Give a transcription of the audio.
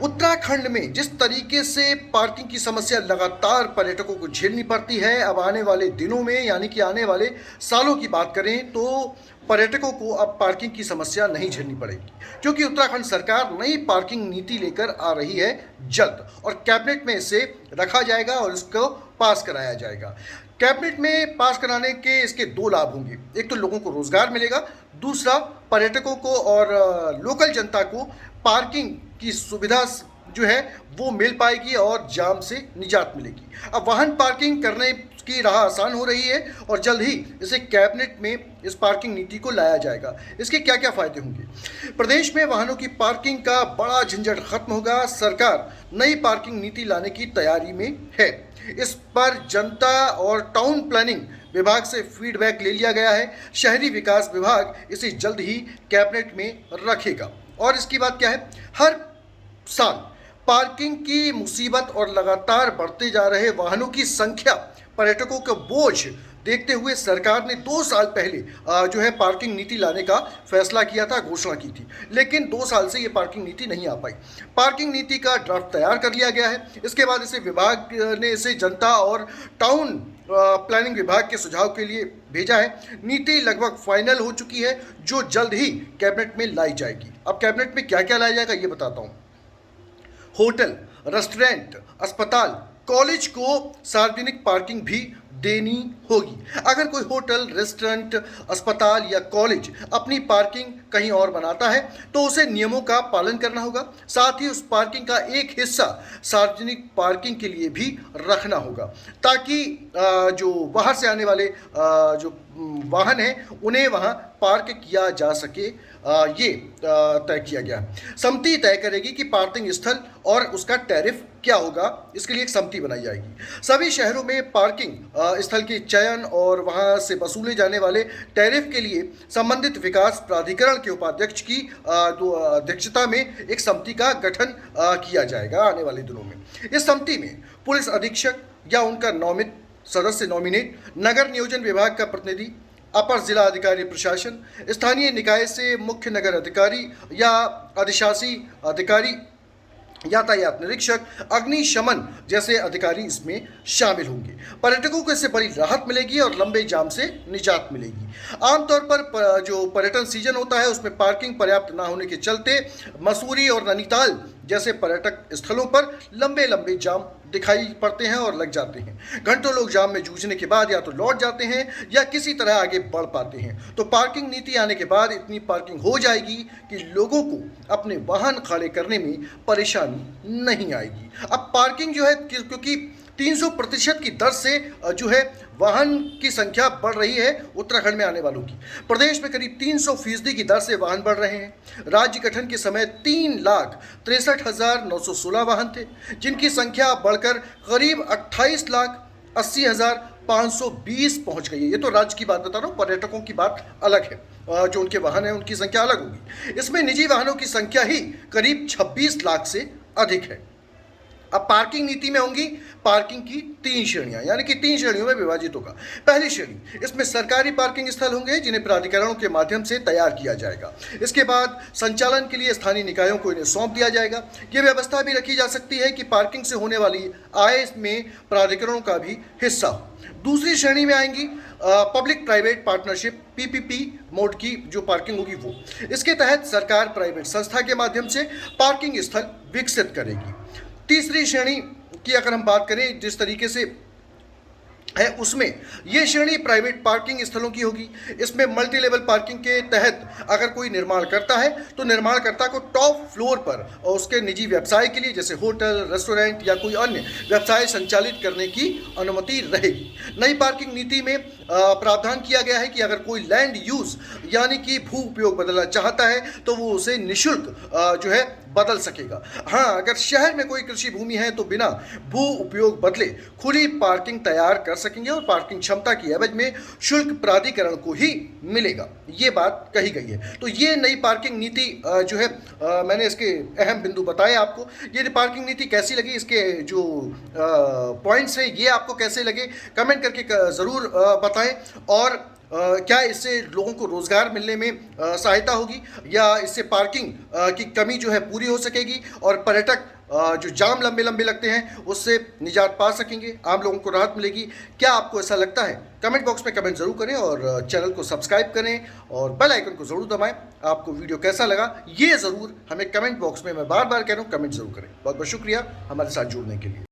उत्तराखंड में जिस तरीके से पार्किंग की समस्या लगातार पर्यटकों को झेलनी पड़ती है, अब आने वाले दिनों में यानी कि आने वाले सालों की बात करें तो पर्यटकों को अब पार्किंग की समस्या नहीं झेलनी पड़ेगी, क्योंकि उत्तराखंड सरकार नई पार्किंग नीति लेकर आ रही है जल्द, और कैबिनेट में इसे रखा जाएगा और इसको पास कराया जाएगा। कैबिनेट में पास कराने के इसके दो लाभ होंगे। एक तो लोगों को रोजगार मिलेगा, दूसरा पर्यटकों को और लोकल जनता को पार्किंग की सुविधा जो है वो मिल पाएगी और जाम से निजात मिलेगी। अब वाहन पार्किंग करने की राह आसान हो रही है और जल्द ही इसे कैबिनेट में इस पार्किंग नीति को लाया जाएगा। इसके क्या क्या फायदे होंगे? प्रदेश में वाहनों की पार्किंग का बड़ा झंझट खत्म होगा। सरकार नई पार्किंग नीति लाने की तैयारी में है। इस पर जनता और टाउन प्लानिंग विभाग से फीडबैक ले लिया गया है। शहरी विकास विभाग इसे जल्द ही कैबिनेट में रखेगा। और इसकी बात क्या है, हर साल पार्किंग की मुसीबत और लगातार बढ़ते जा रहे वाहनों की संख्या, पर्यटकों का बोझ देखते हुए सरकार ने 2 साल पहले जो है पार्किंग नीति लाने का फैसला किया था, घोषणा की थी, लेकिन 2 साल से ये पार्किंग नीति नहीं आ पाई। पार्किंग नीति का ड्राफ्ट तैयार कर लिया गया है। इसके बाद इसे विभाग ने इसे जनता और टाउन प्लानिंग विभाग के सुझाव के लिए भेजा है। नीति लगभग फाइनल हो चुकी है, जो जल्द ही कैबिनेट में लाई जाएगी। अब कैबिनेट में क्या क्या लाया जाएगा ये बताता हूँ। होटल, रेस्टोरेंट, अस्पताल, कॉलेज को सार्वजनिक पार्किंग भी देनी होगी। अगर कोई होटल, रेस्टोरेंट, अस्पताल या कॉलेज अपनी पार्किंग कहीं और बनाता है तो उसे नियमों का पालन करना होगा। साथ ही उस पार्किंग का एक हिस्सा सार्वजनिक पार्किंग के लिए भी रखना होगा, ताकि जो बाहर से आने वाले जो वाहन हैं उन्हें वहां पार्क किया जा सके। ये तय किया गया। समिति तय करेगी कि पार्किंग स्थल और उसका टैरिफ क्या होगा। इसके लिए एक समिति बनाई जाएगी। सभी शहरों में पार्किंग स्थल के चयन और वहां से वसूले जाने वाले टैरिफ के लिए संबंधित विकास प्राधिकरण के उपाध्यक्ष की अध्यक्षता में एक समिति का गठन किया जाएगा आने वाले दिनों में। इस समिति में पुलिस अधीक्षक या उनका नॉमिनेट सदस्य नॉमिनेट, नगर नियोजन विभाग का प्रतिनिधि, अपर जिला अधिकारी प्रशासन, स्थानीय निकाय से मुख्य नगर अधिकारी या अधिशासी अधिकारी, यातायात निरीक्षक, अग्निशमन जैसे अधिकारी इसमें शामिल होंगे। पर्यटकों को इससे बड़ी राहत मिलेगी और लंबे जाम से निजात मिलेगी। आमतौर पर जो पर्यटन सीजन होता है उसमें पार्किंग पर्याप्त ना होने के चलते मसूरी और नैनीताल जैसे पर्यटक स्थलों पर लंबे लंबे जाम दिखाई पड़ते हैं और लग जाते हैं। घंटों लोग जाम में जूझने के बाद या तो लौट जाते हैं या किसी तरह आगे बढ़ पाते हैं। तो पार्किंग नीति आने के बाद इतनी पार्किंग हो जाएगी कि लोगों को अपने वाहन खड़े करने में परेशानी नहीं आएगी। अब पार्किंग जो है, क्योंकि 300% की दर से जो है वाहन की संख्या बढ़ रही है उत्तराखंड में आने वालों की। प्रदेश में करीब 300% की दर से वाहन बढ़ रहे हैं। राज्य गठन के समय 3,63,916 वाहन थे, जिनकी संख्या बढ़कर करीब 28,80,520 पहुंच गई है। ये तो राज्य की बात बता रहा हूँ, पर्यटकों की बात अलग है। जो उनके वाहन है उनकी संख्या अलग होगी। इसमें निजी वाहनों की संख्या ही करीब 26 लाख से अधिक है। अब पार्किंग नीति में होंगी पार्किंग की 3 श्रेणियां, यानी कि 3 श्रेणियों में विभाजित होगा। पहली श्रेणी, इसमें सरकारी पार्किंग स्थल होंगे जिन्हें प्राधिकरणों के माध्यम से तैयार किया जाएगा। इसके बाद संचालन के लिए स्थानीय निकायों को इन्हें सौंप दिया जाएगा। ये व्यवस्था भी रखी जा सकती है कि पार्किंग से होने वाली आय में प्राधिकरणों का भी हिस्सा हो। दूसरी श्रेणी में आएंगी public private partnership, PPP mode की जो पार्किंग होगी वो। इसके तहत सरकार प्राइवेट संस्था के माध्यम से पार्किंग स्थल विकसित करेगी। तीसरी श्रेणी की अगर हम बात करें जिस तरीके से है, उसमें यह श्रेणी प्राइवेट पार्किंग स्थलों की होगी। इसमें मल्टी लेवल पार्किंग के तहत अगर कोई निर्माण करता है तो निर्माणकर्ता को टॉप फ्लोर पर और उसके निजी व्यवसाय के लिए जैसे होटल, रेस्टोरेंट या कोई अन्य व्यवसाय संचालित करने की अनुमति रहेगी। नई पार्किंग नीति में प्रावधान किया गया है कि अगर कोई लैंड यूज यानी कि भू उपयोग बदलना चाहता है तो वो उसे निःशुल्क जो है बदल सकेगा। हाँ, अगर शहर में कोई कृषि भूमि है तो बिना भू उपयोग बदले खुली पार्किंग तैयार कर सकेंगे और पार्किंग क्षमता की एवज में शुल्क प्राधिकरण को ही मिलेगा। ये बात कही गई है। तो ये नई पार्किंग नीति जो है मैंने इसके अहम बिंदु बताए आपको। ये पार्किंग नीति कैसी लगी, इसके जो पॉइंट्स हैं ये आपको कैसे लगे, कमेंट करके ज़रूर बताएं। और क्या इससे लोगों को रोज़गार मिलने में सहायता होगी, या इससे पार्किंग की कमी जो है पूरी हो सकेगी और पर्यटक जो जाम लंबे लंबे लगते हैं उससे निजात पा सकेंगे, आम लोगों को राहत मिलेगी? क्या आपको ऐसा लगता है? कमेंट बॉक्स में कमेंट ज़रूर करें और चैनल को सब्सक्राइब करें और बेल आइकन को ज़रूर दबाएं। आपको वीडियो कैसा लगा ये ज़रूर हमें कमेंट बॉक्स में, मैं बार बार कह रहा हूँ, कमेंट ज़रूर करें। बहुत बहुत शुक्रिया हमारे साथ जुड़ने के लिए।